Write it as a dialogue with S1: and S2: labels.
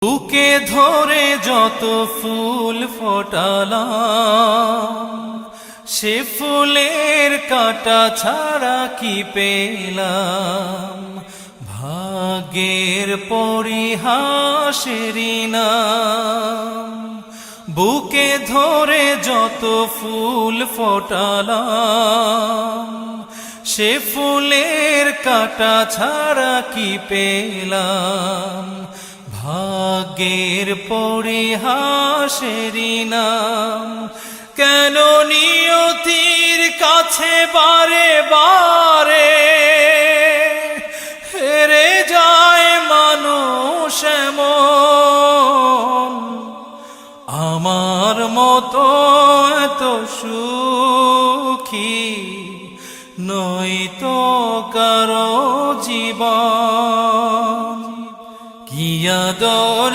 S1: বুকে ধরে যত ফুল ফোটালাম, সে ফুলের কাঁটা ছাড়া কি পেলাম। ভাগ্যের পরিহাসেরই নাম। বুকে ধরে যত ফুল ফোটালাম, সে ফুলের কাঁটা ছাড়া কি পেলাম। ভাগ্যের পরিহাসেরই নাম। কেন নিয়তির কাছে বারে বারে হেরে যায় মানুষ এমন। আমার মতো এত সুখী নয়তো কারো জীবন। কি আদর